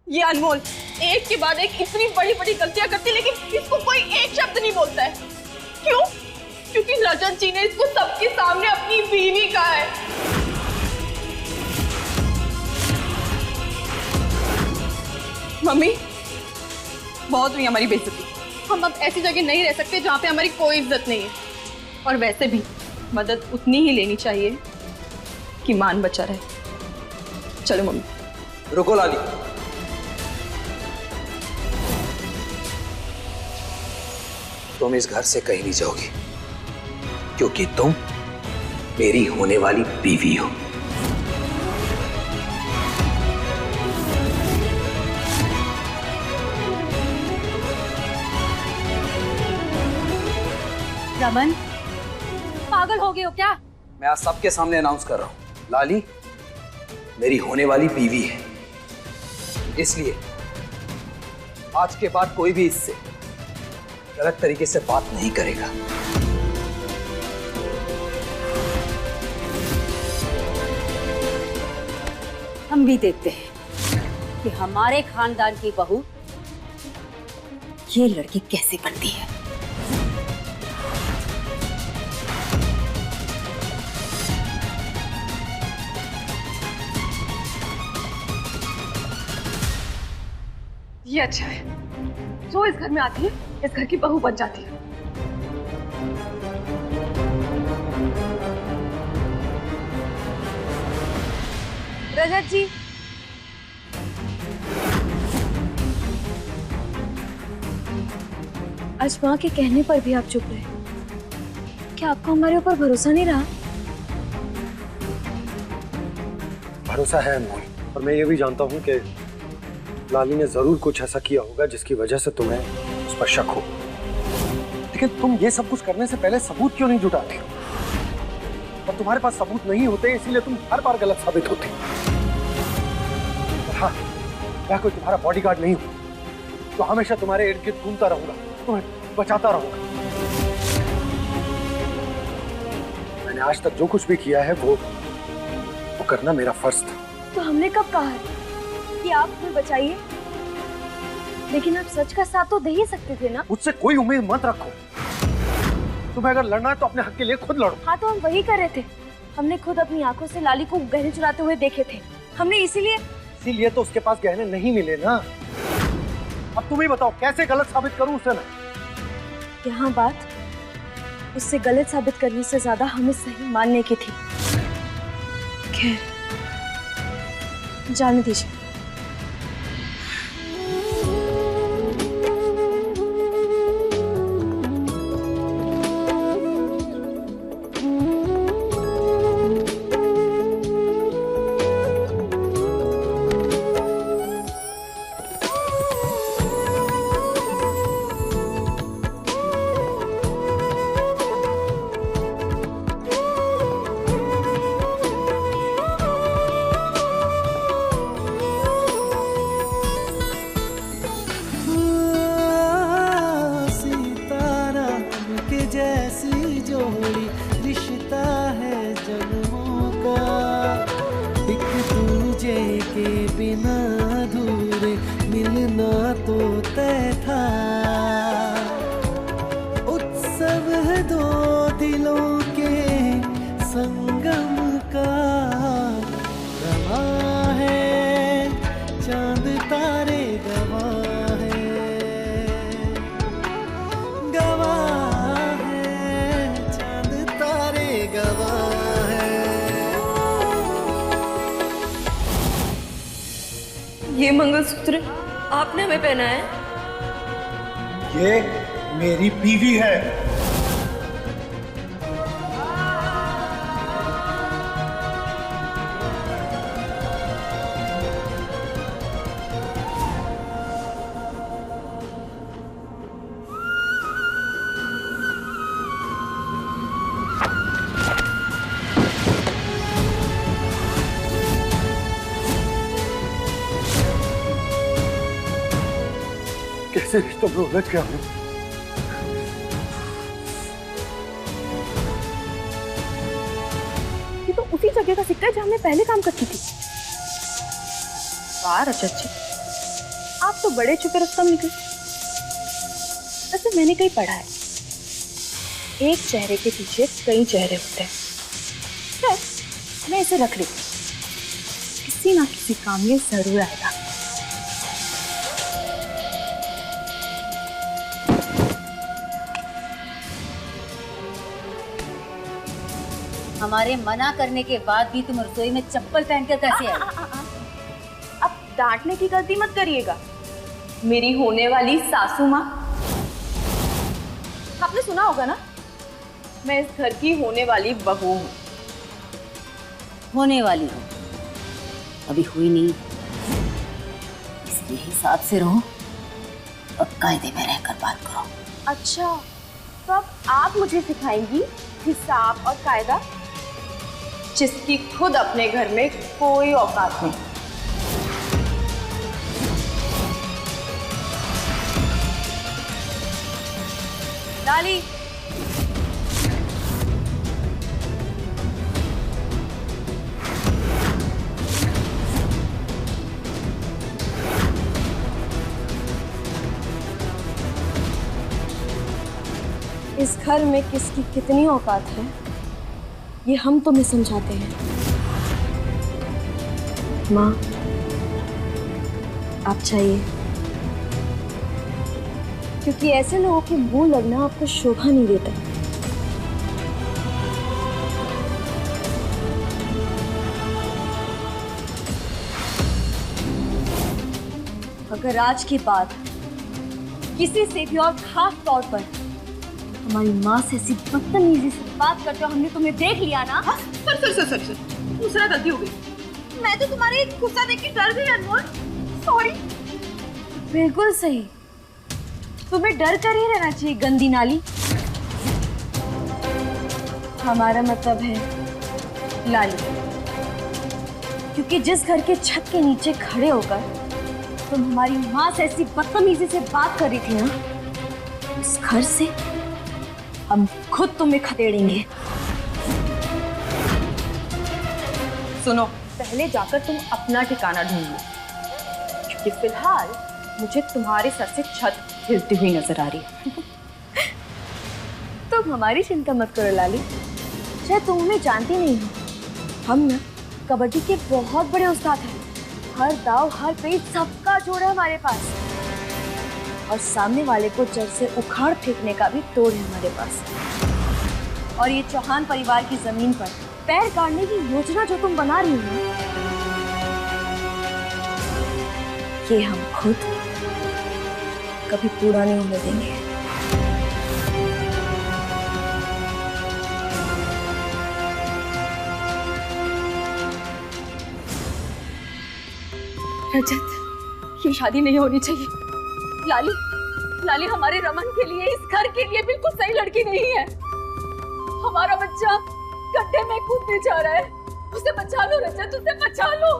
ये अनमोल एक के बाद एक इतनी बड़ी बड़ी गलतियां करती, लेकिन इसको कोई एक शब्द नहीं बोलता है। क्यों? क्योंकि रजत जी ने इसको सबके सामने अपनी बीवी कहा है। मम्मी, बहुत हुई हमारी बेइज्जती। हम अब ऐसी जगह नहीं रह सकते जहाँ पे हमारी कोई इज्जत नहीं है। और वैसे भी मदद उतनी ही लेनी चाहिए कि मान बचा रहे। चलो मम्मी। रुको लाली, तुम इस घर से कहीं नहीं जाओगी, क्योंकि तुम मेरी होने वाली बीवी हो। रमन, पागल हो गए हो क्या? मैं आज सबके सामने अनाउंस कर रहा हूं, लाली मेरी होने वाली बीवी है। इसलिए आज के बाद कोई भी इससे गलत तरीके से बात नहीं करेगा। हम भी देखते हैं कि हमारे खानदान की बहू ये लड़की कैसे बनती है। ये अच्छा है, जो इस घर में आती है इस घर की बहू बन जाती है। रजत जी, आज माँ के कहने पर भी आप चुप रहे। क्या आपको हमारे ऊपर भरोसा नहीं रहा? भरोसा है अनमोल, और मैं ये भी जानता हूँ कि लाली ने जरूर कुछ ऐसा किया होगा जिसकी वजह से तुम्हें उस पर शक हो। लेकिन तुम ये सब कुछ करने से पहले सबूत क्यों नहीं जुटाते? और तुम्हारे पास सबूत नहीं होते, इसीलिए तुम हर बार गलत साबित होते। हाँ, मैं कोई तुम्हारा बॉडीगार्ड नहीं हूं, तो हमेशा तुम्हारे इर्द गिर्द घूमता रहूंगा, तुम्हें बचाता रहूंगा। मैंने आज तक जो कुछ भी किया है वो करना मेरा फर्ज था। तो हमने कब कहा है कि आप हमें बचाइए? लेकिन आप सच का साथ तो दे ही सकते थे ना। मुझसे कोई उम्मीद मत रखो। तुम्हें अगर लड़ना है तो अपने हक के लिए खुद लड़ो। हाँ, तो हम वही कर रहे थे। हमने खुद अपनी आंखों से लाली को गहने चुराते हुए देखे थे। हमने इसीलिए तो उसके पास गहने नहीं मिले ना। अब तुम ही बताओ कैसे गलत साबित करूं उसे ना। यहाँ बात उससे गलत साबित करने से ज्यादा हमें सही मानने की थी। खैर, जाने दीजिए। ये मंगलसूत्र आपने हमें पहना है? ये मेरी बीवी है। कैसे रिश्तों में उलझ गया हूं। ये तो उसी जगह का सिक्का है जहां मैं पहले काम करती थी। वाह रजत जी, तो बड़े चुपे रस्तम निकले। वैसे मैंने कहीं पढ़ा है, एक चेहरे के पीछे कई चेहरे होते हैं। मैं इसे रख लेती हूँ, किसी ना किसी काम में जरूर आएगा। हमारे मना करने के बाद भी तुम रसोई में चप्पल पहनकर कैसे आई? अब डांटने की गलती मत करिएगा। मेरी होने वाली सासू माँ, आपने सुना होगा ना, मैं इस घर की होने वाली बहू हूँ। होने वाली हो, अभी हुई नहीं, इसलिए हिसाब से रहो और कायदे में रहकर बात करो। अच्छा, तो अब आप मुझे सिखाएंगी हिसाब और कायदा, जिसकी खुद अपने घर में कोई औकात नहीं। लाली, इस घर में किसकी कितनी औकात है ये हम तुम्हें समझाते हैं। माँ, आप चाहिए, क्योंकि ऐसे लोगों के मुंह लगना आपको शोभा नहीं देता। अगर आज के बाद किसी से भी और खास तौर पर हमारी माँ से ऐसी बदतमीजी से बात करते हो हमने तुम्हें देख लिया ना। सर, दूसरा गलती हो गई। मैं तो तुम्हारे गुस्सा देख के डर गई अनमोल, सॉरी। बिल्कुल सही, तुम्हें डर कर ही रहना चाहिए गंदी नाली। हमारा मतलब है लाली, क्योंकि जिस घर के छत के नीचे खड़े होकर तुम हमारी माँ से ऐसी बदतमीजी से बात कर रही थी ना, उस घर से हम खुद तुम्हें खदेड़ेंगे। सुनो, पहले जाकर तुम अपना ठिकाना ढूंढ लो, क्योंकि फिलहाल मुझे तुम्हारे सर से छत हिलती हुई नजर आ रही है। तुम हमारी चिंता मत करो लाली, शायद तुम हमें जानती नहीं हो, हम ना कबड्डी के बहुत बड़े उस्ताद हैं। हर दाव हर पेच सबका जोड़ है हमारे पास, और सामने वाले को जड़ से उखाड़ फेंकने का भी तोड़ है हमारे पास। और ये चौहान परिवार की जमीन पर पैर काटने की योजना जो तुम बना रही हो, ये हम खुद कभी पूरा नहीं होने देंगे। रजत, ये शादी नहीं होनी चाहिए। लाली, लाली हमारे रमन के लिए, इस घर के लिए बिल्कुल सही लड़की नहीं है। हमारा बच्चा गड्ढे में कूदने जा रहा है, उसे बचा लो रजत, उसे बचा लो।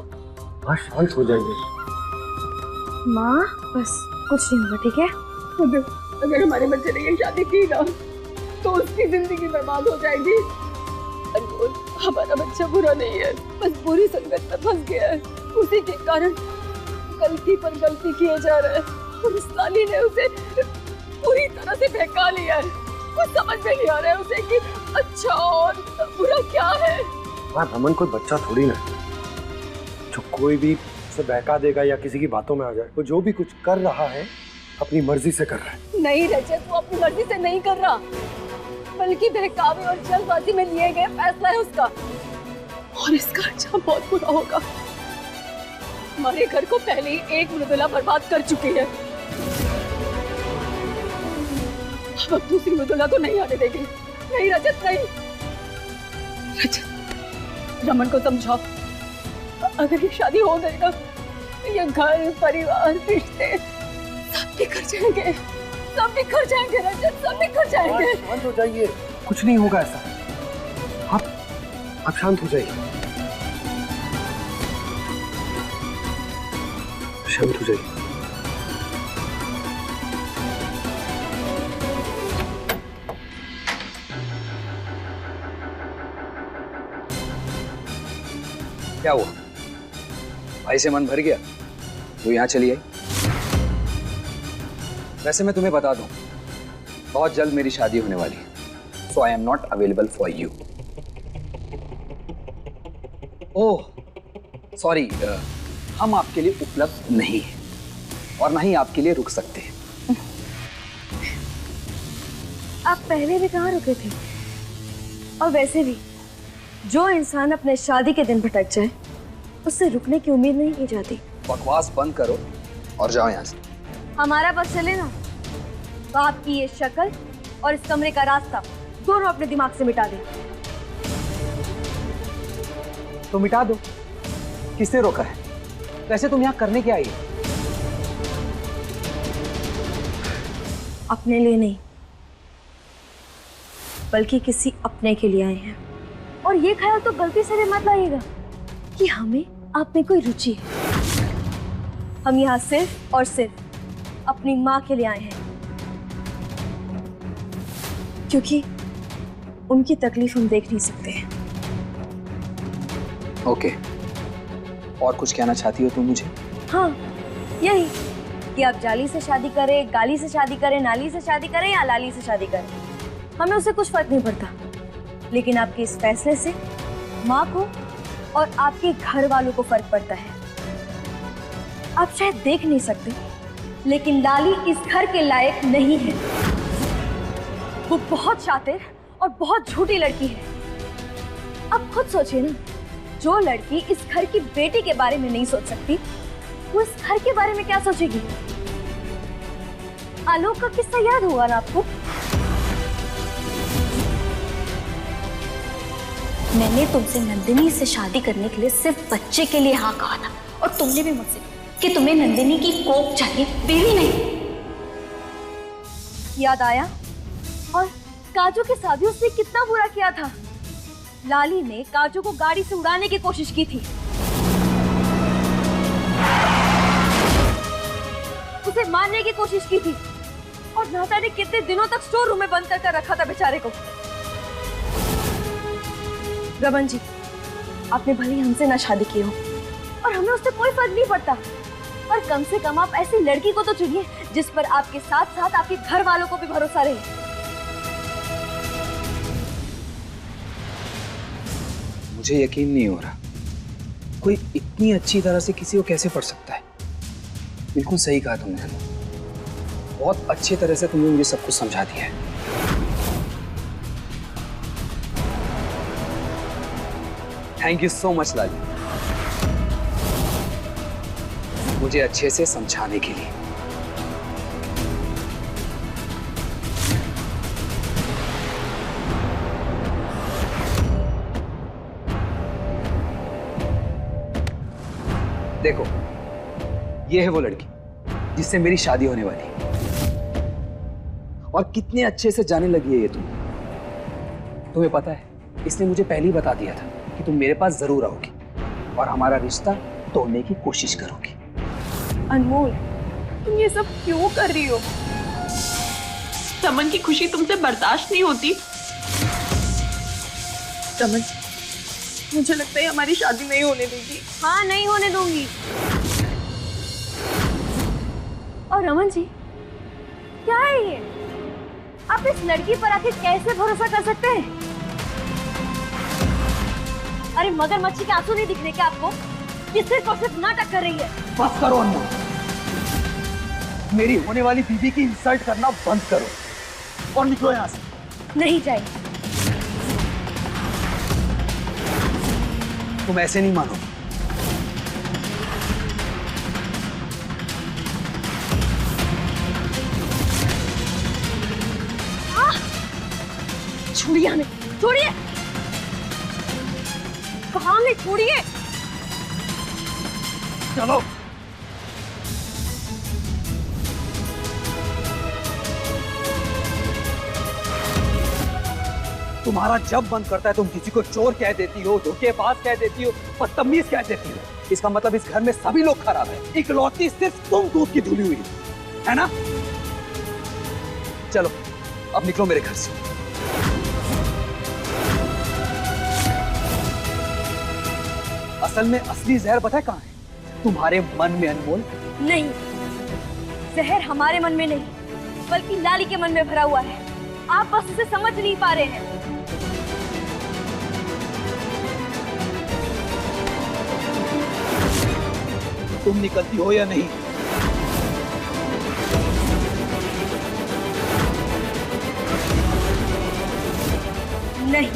माँ शांत हो जाइए। माँ बस कुछ नहीं होगा, ठीक है? अगर हमारे बच्चे ने ये शादी की ना, तो उसकी जिंदगी बर्बाद हो जाएगी। अनमोल, हमारा बच्चा बुरा नहीं है, बस बुरी संगत में फंस गया है। उसी के कारण गलती पर गलती किए जा रहा है, और उस लाली ने उसे पूरी तरह से बहका लिया है। कुछ समझ में नहीं आ रहा है उसे कि अच्छा और बुरा क्या है। माँ, रमन कोई बच्चा थोड़ी ना है जो कोई भी उसे बहका देगा या किसी की बातों में आ जाए। वो जो भी कुछ कर रहा है अपनी मर्जी से कर रहा है। नहीं रजत, वो अपनी मर्जी से नहीं कर रहा, बल्कि बहकावे और जल्दबाजी में लिए गए फैसला है उसका, और इसका अच्छा बहुत बुरा होगा। हमारे घर को पहले ही एक मृदुला बर्बाद कर चुकी है, अब दूसरी मृदुला को नहीं आने देगी। नहीं रजत, नहीं। रजत, रमन को समझाओ, अगर ये शादी हो गई ना, ये घर परिवार रिश्ते सब बिखर जाएंगे, सब बिखर जाएंगे रजत, सब बिखर जाएंगे। शांत हो जाइए, कुछ नहीं होगा ऐसा। आप शांत हो जाइए, शांत हो जाइए। क्या हुआ? भाई से मन भर गया? वो यहाँ चली आई? वैसे मैं तुम्हें बता दूं, बहुत जल्द मेरी शादी होने वाली है, so I am not available for you. Oh sorry, हम आपके लिए उपलब्ध नहीं है और ना ही आपके लिए रुक सकते हैं। आप पहले भी कहाँ रुके थे? और वैसे भी जो इंसान अपने शादी के दिन भटक जाए उससे रुकने की उम्मीद नहीं की जाती। बकवास बंद करो और जाओ यहाँ से। हमारा बस चले ना तो आपकी ये शक्ल और इस कमरे का रास्ता दोनों अपने दिमाग से मिटा दें। तो मिटा दो, किसने रोका है? वैसे तुम यहाँ करने क्या आई हो? अपने लिए नहीं बल्कि किसी अपने के लिए आए हैं। और ये ख्याल तो गलती से भी मत लाइएगा कि हमें आप में कोई रुचि है। हम यहाँ सिर्फ और सिर्फ अपनी माँ के लिए आए हैं, क्योंकि उनकी तकलीफ हम देख नहीं सकते हैं। ओके, और कुछ कहना चाहती हो तुम मुझे? हाँ, यही कि आप जाली से शादी करें, गाली से शादी करें, नाली से शादी करें या लाली से शादी करें, हमें उससे कुछ फर्क नहीं पड़ता। लेकिन आपके इस फैसले से माँ को और आपके घर वालों को फर्क पड़ता है। आप शायद देख नहीं सकते, लेकिन लाली इस घर के लायक नहीं है। वो बहुत शातिर और बहुत झूठी लड़की है। अब खुद सोचिए ना, जो लड़की इस घर की बेटी के बारे में नहीं सोच सकती, वो इस घर के बारे में क्या सोचेगी? आलोक का किस्सा याद हुआ ना आपको? मैंने तुमसे नंदिनी से शादी करने के लिए सिर्फ बच्चे के लिए हाँ कहा था, और तुमने भी मुझसे कि तुम्हें नंदिनी की कोख चाहिए, बेबी नहीं। याद आया? और काजू के साथ भी उसने कितना बुरा किया था। लाली ने काजू को गाड़ी से उड़ाने की कोशिश की थी, उसे मारने की कोशिश की थी, और नाता ने कितने दिनों तक स्टोर रूम में बंद कर रखा था बेचारे को। रमन जी, आपने भले हमसे ना शादी की हो और हमें उससे कोई फर्क नहीं पड़ता, पर कम से कम आप ऐसी लड़की को तो चुनिए जिस पर आपके साथ साथ आपके घर वालों को भी भरोसा रहे। मुझे यकीन नहीं हो रहा, कोई इतनी अच्छी तरह से किसी को कैसे पढ़ सकता है। बिल्कुल सही कहा तुमने, बहुत अच्छी तरह से तुमने मुझे सब कुछ समझा दिया है। थैंक यू सो मच लाली, मुझे अच्छे से समझाने के लिए। देखो, ये है वो लड़की जिससे मेरी शादी होने वाली है, और कितने अच्छे से जाने लगी है ये तुम्हें पता है, इसने मुझे पहले ही बता दिया था कि तुम मेरे पास जरूर आओगी और हमारा रिश्ता तोड़ने की कोशिश करोगी। अनमोल, तुम ये सब क्यों कर रही हो? रमन की खुशी तुमसे बर्दाश्त नहीं होती? रमन, मुझे लगता है हमारी शादी नहीं होने देगी। हाँ, नहीं होने दूंगी। और रमन जी, क्या है ये? आप इस लड़की पर आके कैसे भरोसा कर सकते हैं? अरे मगरमच्छ के आंसू नहीं दिख रहे क्या आपको? ये सिर्फ और सिर्फ नाटक कर रही है। बस करो अनमोल, मेरी होने वाली बीवी की इंसल्ट करना बंद करो और निकलो यहाँ से। नहीं जाएगी। तुम ऐसे नहीं मानो। छोड़िए हमें, छोड़िए। कहाँ हमें छोड़िए। चलो। तुम्हारा जब मन करता है तुम किसी को चोर कह देती हो, धोखेबाज कह देती हो, बदतमीज कह देती हो। इसका मतलब इस घर में सभी लोग खराब है, इकलौती सिर्फ तुम दूध की धुली हुई है ना? चलो अब निकलो मेरे घर से। असल में असली जहर पता है कहाँ है? तुम्हारे मन में अनमोल। नहीं, जहर हमारे मन में नहीं, बल्कि लाली के मन में भरा हुआ है। आप बस उसे समझ नहीं पा रहे हैं। तुम निकलती हो या नहीं? नहीं।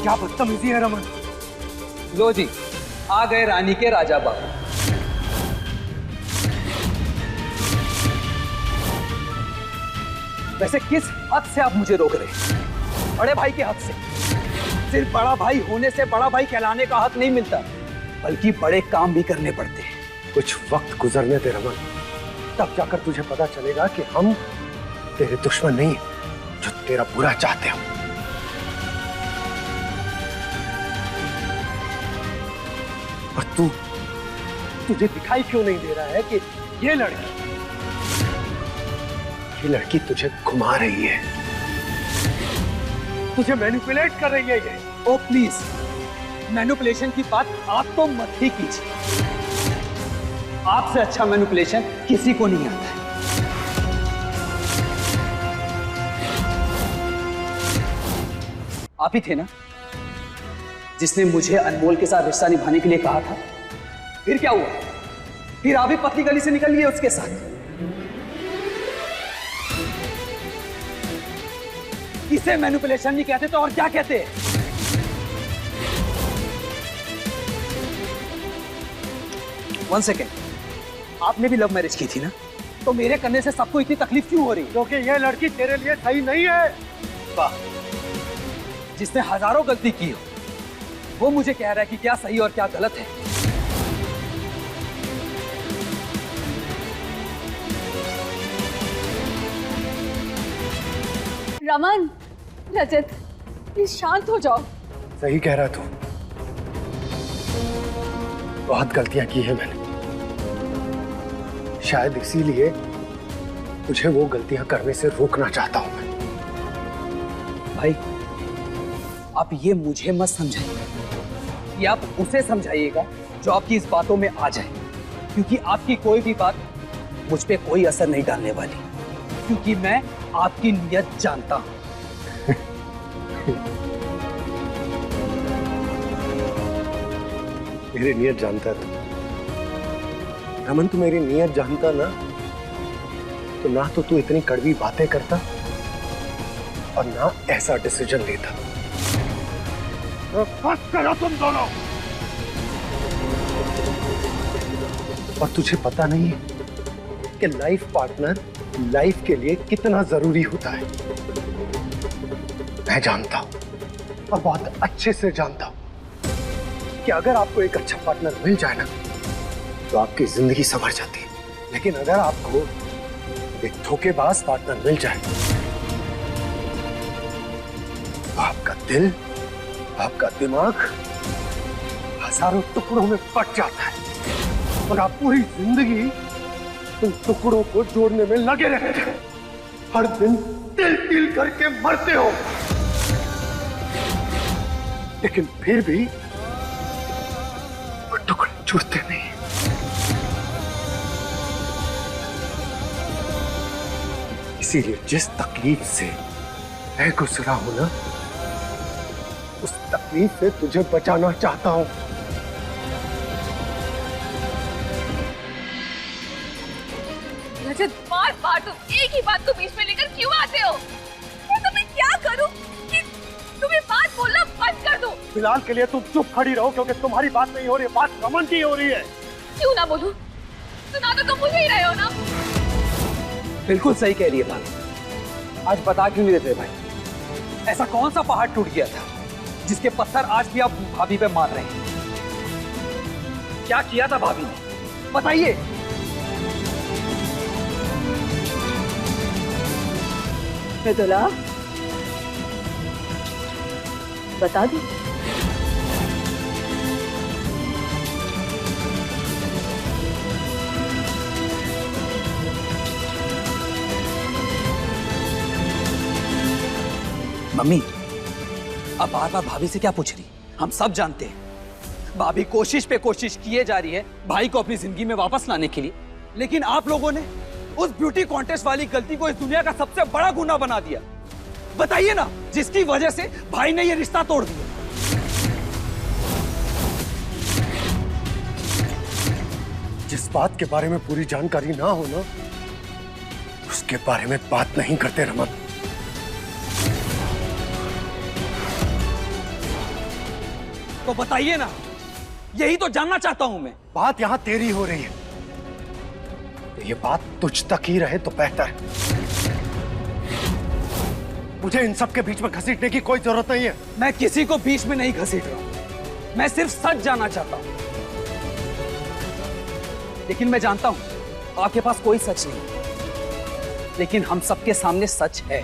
क्या बदतमीजी है रमन। लो जी, आ गए रानी के राजा बाबू। वैसे किस हद से आप मुझे रोक रहे हैं? बड़े भाई के हक से। सिर्फ बड़ा भाई होने से बड़ा भाई कहलाने का हक नहीं मिलता, बल्कि बड़े काम भी करने पड़ते हैं। कुछ वक्त गुजरने दे रमन, तब जाकर तुझे पता चलेगा कि हम तेरे दुश्मन नहीं, जो तेरा बुरा चाहते हो। और तुझे दिखाई क्यों नहीं दे रहा है कि ये लड़की तुझे घुमा रही है, तुझे मैनिपुलेट कर रही है ये। ओ प्लीज, मैनिपुलेशन की बात आप तो मत ही कीजिए। आपसे अच्छा मैनिपुलेशन किसी को नहीं आता है। आप ही थे ना जिसने मुझे अनमोल के साथ रिश्ता निभाने के लिए कहा था? फिर क्या हुआ? फिर आप ही पतली गली से निकल लिए उसके साथ। इसे मैनिपुलेशन नहीं कहते तो और क्या कहते हैं? वन सेकेंड, आपने भी लव मैरिज की थी ना, तो मेरे करने से सबको इतनी तकलीफ क्यों हो रही है? क्योंकि यह लड़की तेरे लिए सही नहीं है। वाह, जिसने हजारों गलती की हो वो मुझे कह रहा है कि क्या सही और क्या गलत है। रमन, रजत, प्लीज शांत हो जाओ। सही कह रहा तू, बहुत गलतियां की है मैंने। शायद इसीलिए तुझे वो गलतियां करने से रोकना चाहता हूं मैं। भाई, आप ये मुझे मत समझाइए, ये आप उसे समझाइएगा जो आपकी इस बातों में आ जाए, क्योंकि आपकी कोई भी बात मुझ पे कोई असर नहीं डालने वाली, क्योंकि मैं आपकी नीयत जानता हूं। मेरी नीयत जानता है तू रमन, तू मेरी नीयत जानता ना तो ना तो तू इतनी कड़वी बातें करता और ना ऐसा डिसीजन लेता। बस करो तुम दोनों। और तुझे पता नहीं है कि लाइफ पार्टनर लाइफ के लिए कितना जरूरी होता है। मैं जानता हूं और बहुत अच्छे से जानता हूं कि अगर आपको एक अच्छा पार्टनर मिल जाए ना तो आपकी जिंदगी संवर जाती है, लेकिन अगर आपको एक धोखेबाज पार्टनर मिल जाए तो आपका दिल, आपका दिमाग हजारों टुकड़ों में बट जाता है और आप पूरी जिंदगी उन टुकड़ों को जोड़ने में लगे रहते हो। हर दिन तिल तिल करके मरते हो, लेकिन फिर भी वो टुकड़े जुड़ते नहीं। इसीलिए जिस तकलीफ से मैं गुजरा हूं ना, उस तकलीफ से तुझे बचाना चाहता हूं। रजत, बार बार तुम एक ही बात को बीच में लेकर क्यों आते हो? तो मैं क्या करूं कि तुम्हें बात बोलना बंद कर दूं? फिलहाल के लिए तुम चुप खड़ी रहो, क्योंकि तुम्हारी बात नहीं हो रही है, बात रमन की हो रही है। क्यों ना बोलूं? सुना तो तुम मुझे ही रहे हो ना। बिल्कुल सही कह रही है भाभी, आज बता क्यों नहीं देते भाई? ऐसा कौन सा पहाड़ टूट गया था जिसके पत्थर आज भी आप भाभी पे मार रहे हैं? क्या किया था भाभी ने, बताइए। मृदुला, बता दो। मम्मी, अब बार बार भाभी से क्या पूछ रही? हम सब जानते हैं भाभी कोशिश पे कोशिश किए जा रही है भाई को अपनी जिंदगी में वापस लाने के लिए, लेकिन आप लोगों ने उस ब्यूटी कॉन्टेस्ट वाली गलती को इस दुनिया का सबसे बड़ा गुनाह बना दिया। बताइए ना, जिसकी वजह से भाई ने ये रिश्ता तोड़ दिया। जिस बात के बारे में पूरी जानकारी ना हो ना, उसके बारे में बात नहीं करते रमन। तो बताइए ना, यही तो जानना चाहता हूं मैं। बात यहां तेरी हो रही है, तो ये बात तुझ तक ही रहे तो बेहतर है। मुझे इन सब के बीच में घसीटने की कोई जरूरत नहीं है। मैं किसी को बीच में नहीं घसीट रहा हूं, मैं सिर्फ सच जानना चाहता हूं। लेकिन मैं जानता हूं आपके पास कोई सच नहीं, लेकिन हम सबके सामने सच है,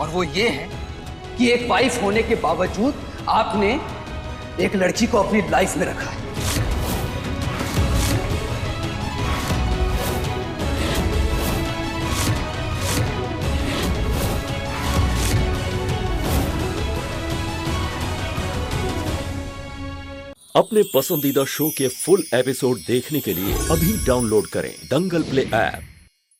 और वो ये है कि एक वाइफ होने के बावजूद आपने एक लड़की को अपनी लाइफ में रखा है। अपने पसंदीदा शो के फुल एपिसोड देखने के लिए अभी डाउनलोड करें दंगल प्ले ऐप।